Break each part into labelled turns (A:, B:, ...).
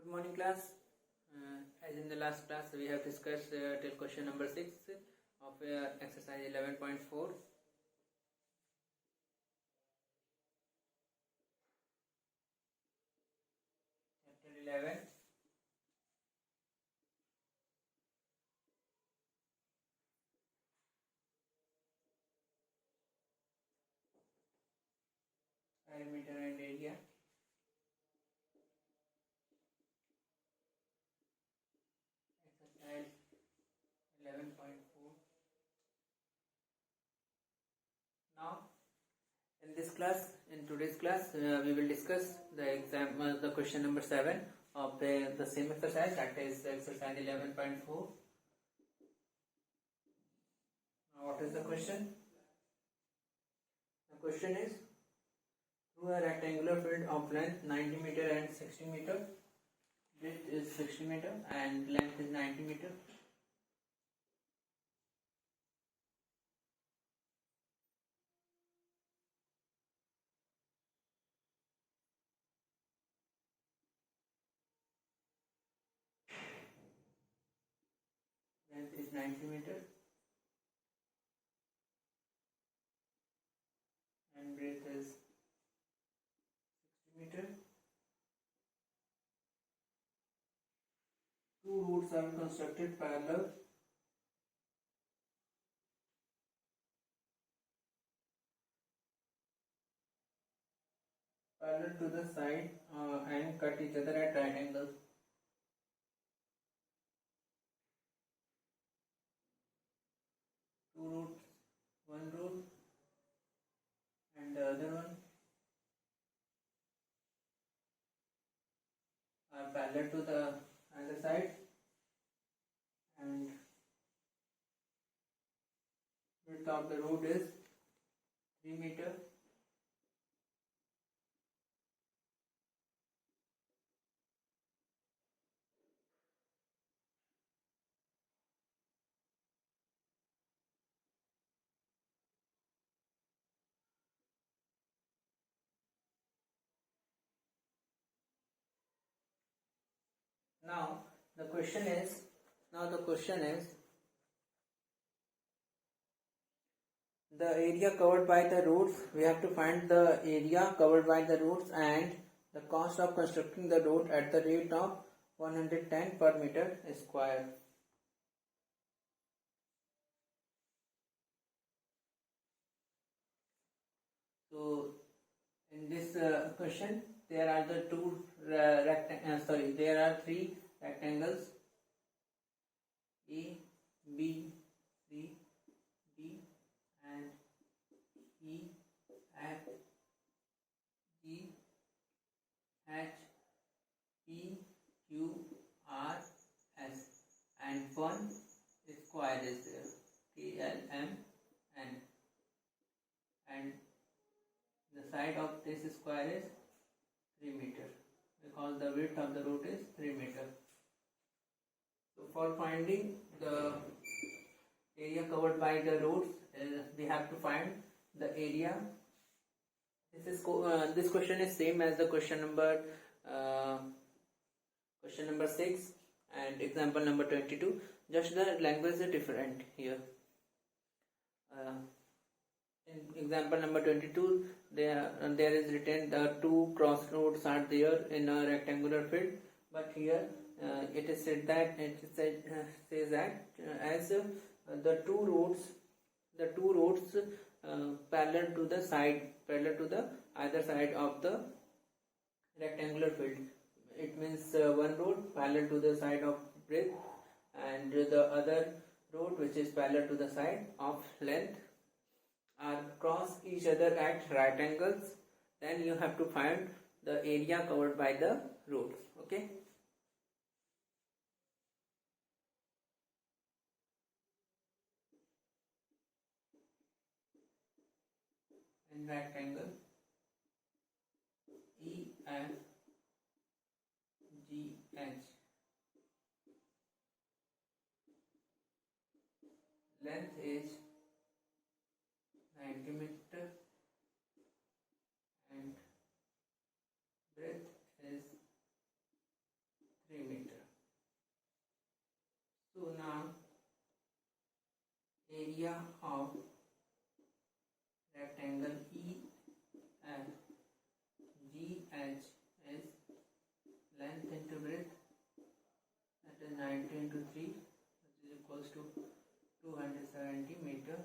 A: Good morning, class. As in the last class, we have discussed till question number 6 of exercise 11.4. Chapter 11. Perimeter and area. Exercise 11.4. Now, in today's class, we will discuss the question number 7 of the same exercise, that is exercise 11.4. Now, what is the question? The question is, through a rectangular field of length 90 meter and 60 meter, width is 60 meter and length is 90 meter. Length is 90 meter and breadth is 60 meter. Two routes are constructed parallel to the side and cut each other at right angles. Two routes, one route and the other one are parallel to the other side, and width of the route is 3 meter. Now the question is the area covered by the roads. We have to find the area covered by the roads and the cost of constructing the road at the rate of 110 per meter square. So in this question, there are there are three rectangles A, B, C, D, and E, F, G, H, P, Q, R, S, and one square is there, K, L, M, N, and the side of this square is 3 meter because the width of the road is 3 meter. So for finding the area covered by the roads, we have to find the area. This question is same as the question number 6 and example number 22. Just the language is different here. In example number 22, there is written the two crossroads are there in a rectangular field, but here it is said that as the two roads parallel to the either side of the rectangular field. It means one road parallel to the side of breadth and the other road which is parallel to the side of length are cross each other at right angles. Then you have to find the area covered by the roads. Okay. In rectangle E F G H, length is 90 meter and breadth is area of rectangle EFGH is length into breadth, that is 90 into 3, which is equals to 270 meter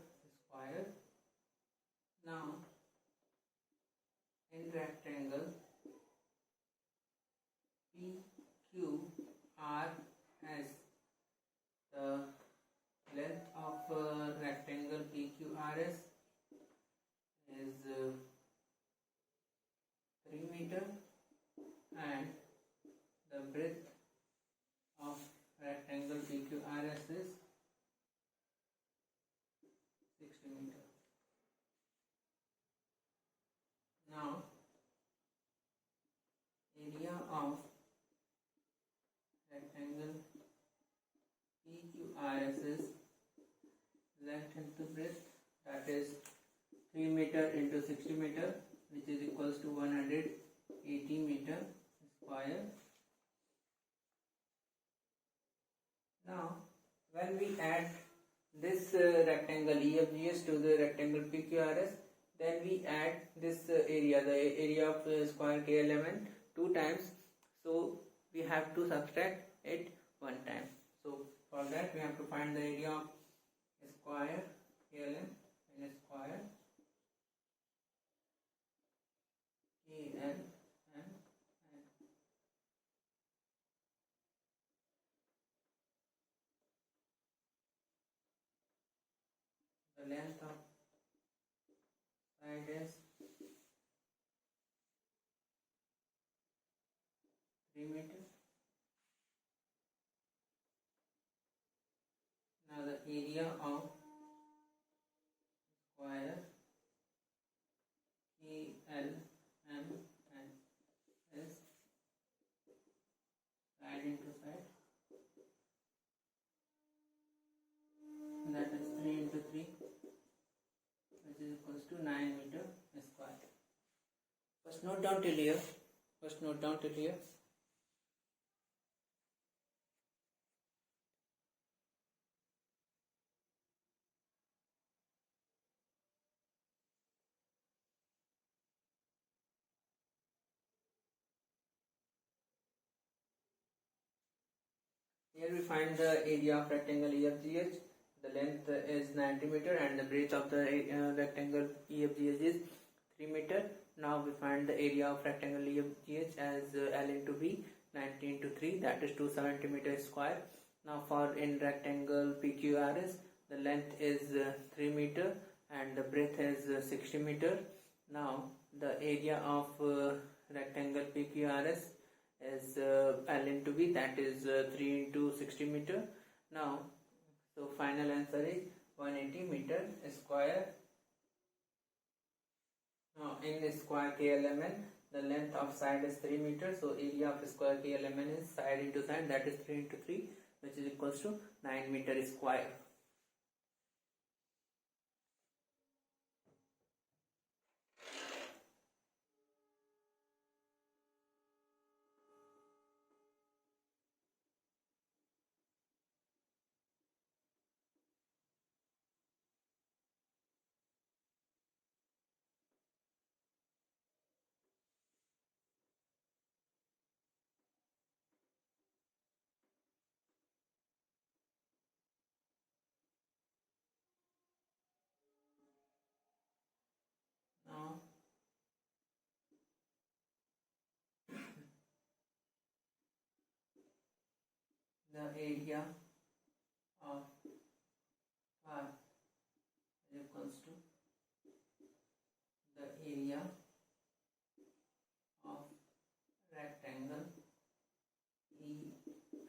A: square. Now in rectangle PQRS, the length of rectangle PQRS is 3 meter and the breadth of rectangle PQRS is 60 meter. Now area of rectangle PQRS is length into breadth, that is 3 meter into 60 meter, which is equals to 180 meter square. Now when we add this rectangle EFGH to the rectangle PQRS, then we add this area, the area of square K element 2 times, so we have to subtract it 1 time. So for that we have to find the area of square KLM in square KLM, and the length of side is 3 meter. Now the area of square KLM is side into side, that is 3 into 3, which is equals to 9 meter square. First note down till here. Here we find the area of rectangle EFGH. The length is 90 meter and the breadth of the rectangle EFGH is 3 meter. Now we find the area of rectangle EFGH as L into B, 90 into 3, that is 270 meter square. Now for in rectangle PQRS, the length is 3 meter and the breadth is 60 meter. Now the area of rectangle PQRS is L into B, that is 3 into 60 meter. Now so final answer is 180 meter square. Now in the square KLMN, the length of side is 3 meter, so area of square KLMN is side into side, that is 3 into 3, which is equals to 9 meter square. Now the area of car is equals to the area of rectangle EFGH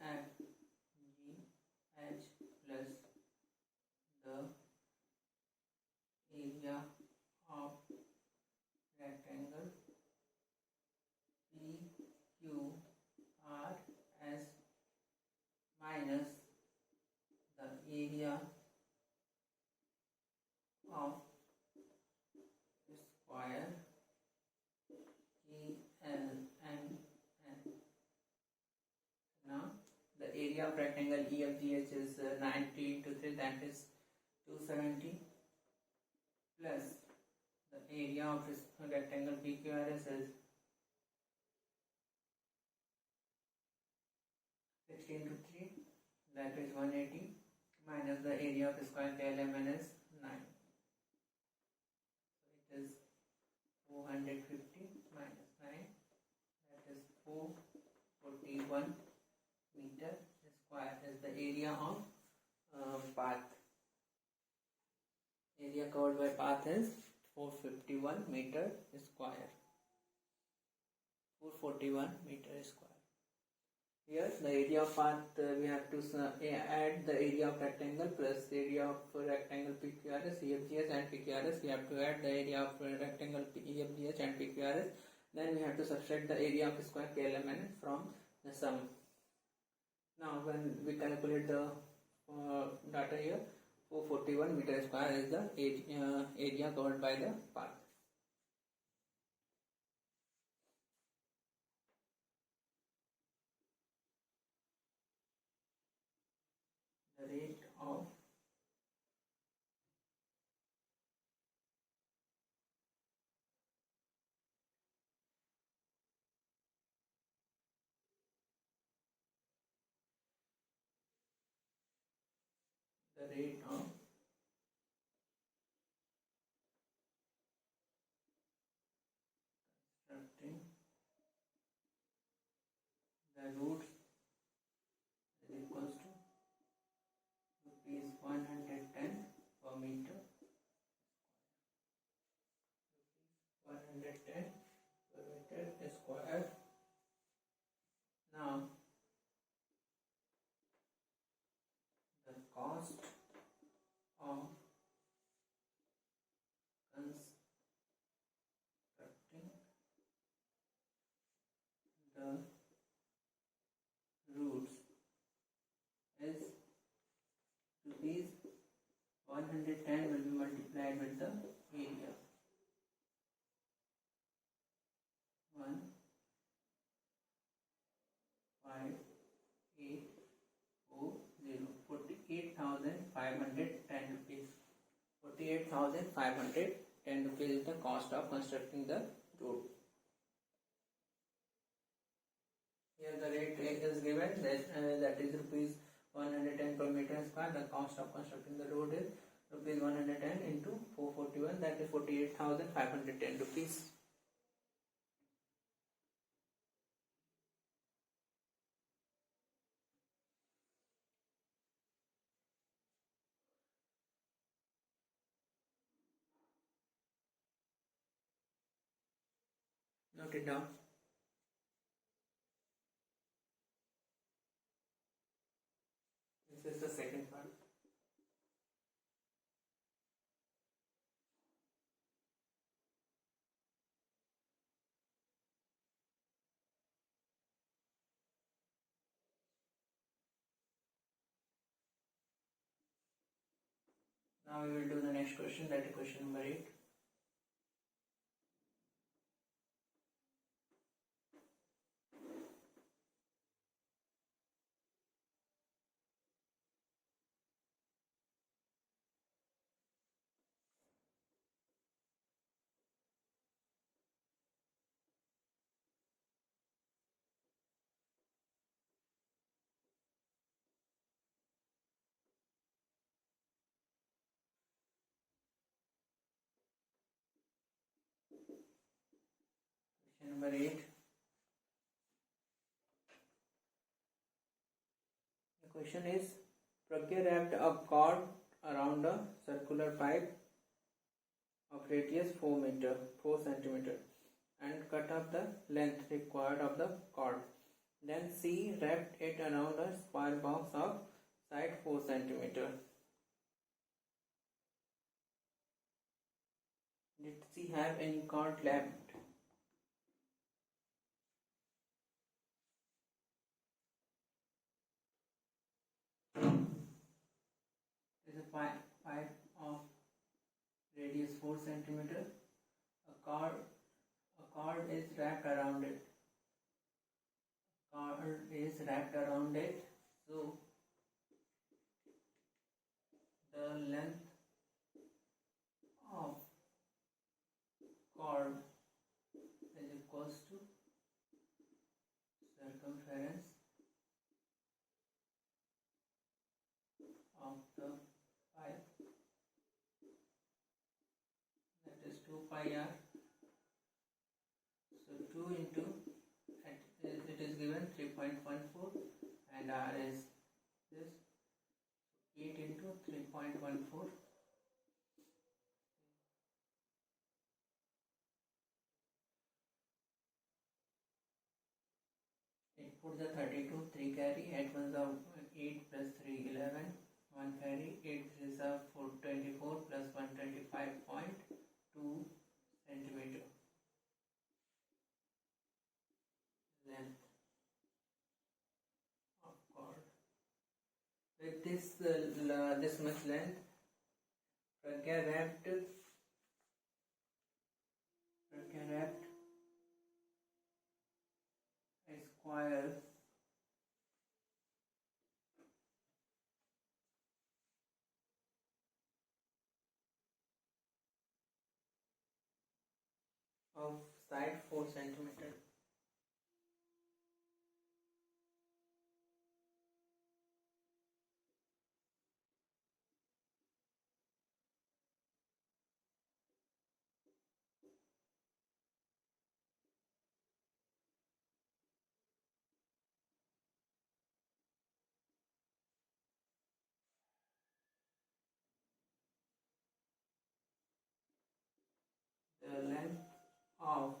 A: plus the area of rectangle PQRS minus the area of square KLMN. Now the area of rectangle EFGH is 90 into 3, that is 270 plus the area of this rectangle PQRS is 16 to 3, that is 180, minus the area of square KLMN is 9. So it is 450 minus 9, that is 441 meter square is the area of path. Area covered by path is 451 meter square. 441 meter square. Here the area of path we have to add the area of rectangle plus the area of rectangle PQRS, EFGH and PQRS. We have to add the area of rectangle EFGH and PQRS. Then we have to subtract the area of square KLMN from the sum. Now when we calculate the data here, 441 meter square is the area covered by the path. The rate of constructing the roots is equals to rupees 110 per meter. 110 per meter square. Now the cost of constructing the roots is rupees 110 will be multiplied with the area. 48,510 rupees. 48,510 rupees is the cost of constructing the road. Here the rate is given that is rupees 110 per meter square. The cost of constructing the road is rupees 110 into 441, that is 48,510 rupees. Note it down. This is the second part. Now we will do the next question, that is question number 8. Question number 8. The question is, Pragya wrapped a cord around a circular pipe of radius 4 centimeter and cut off the length required of the cord. Then she wrapped it around a square box of side 4 centimeter. Did she have any cord left? There is a pipe of radius 4 centimeter. A cord is wrapped around it. So the length chord is equals to circumference of the pipe, that is 2 pi r. So 2 into it is given 3.14 and r is this 8 into 3.14. Put the 32, 3 carry, 8 ones are 8 plus 3, 11, 1 carry, 8 is a 424 plus 125.2 centimeter. Length of cord. With this much length, Pragya wrapped a square of side 4 centimeter. The length of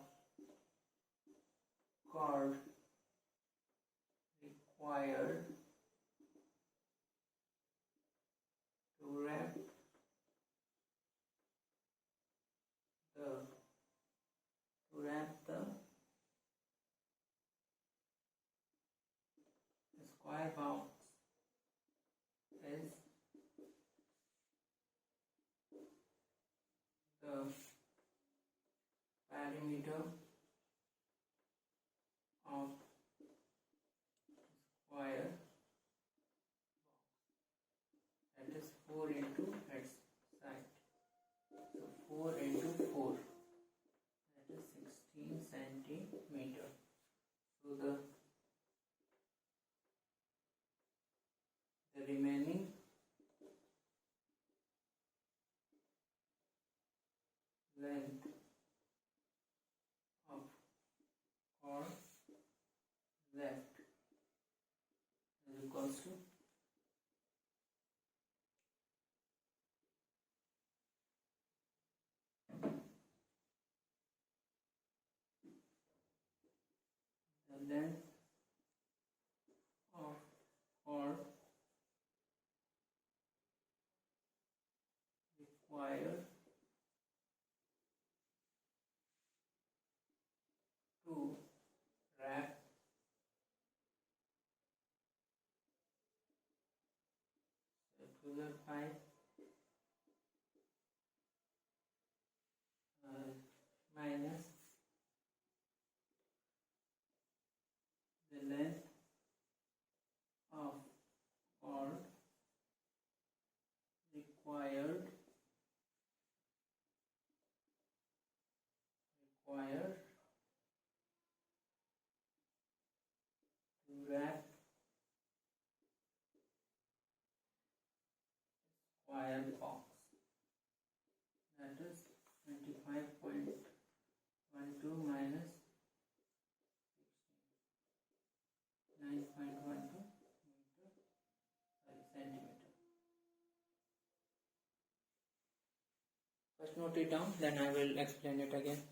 A: cord required to wrap the square box is the perimeter of square box, that is 4 into its side. So 4 into 4, that is 16 centimeter. So the remaining length of cord left is equals to the length of cord required to wrap circular pipe minus the length of cord required to wrap square box, that is 25.12 minus 9.12 centimeter. First note it down, then I will explain it again.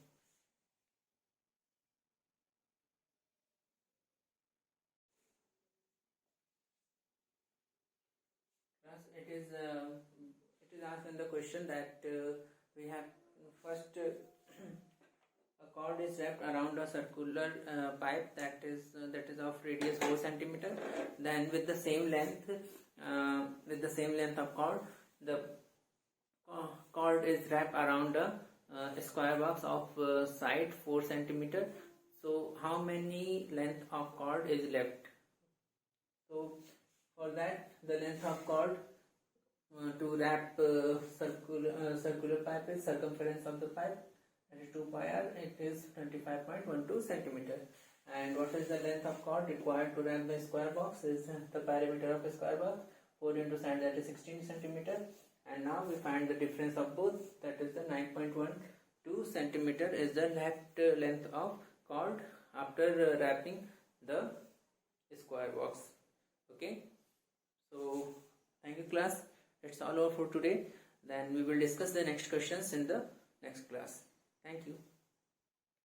A: It is asked in the question that we have first a cord is wrapped around a circular pipe that is of radius 4 centimeter. Then with the same length of cord, the cord is wrapped around a square box of side 4 centimeter. So how many length of cord is left? So for that, the length of cord to wrap circular pipe is circumference of the pipe, that is 2 pi r, it is 25.12 centimeter. And what is the length of cord required to wrap the square box? Is the perimeter of a square box 4 into sin, that is 16 centimeter. And now we find the difference of both, that is the 9.12 centimeter is the length of cord after wrapping the square box. Okay, so thank you class, it's all over for today. Then we will discuss the next questions in the next class. Thank you.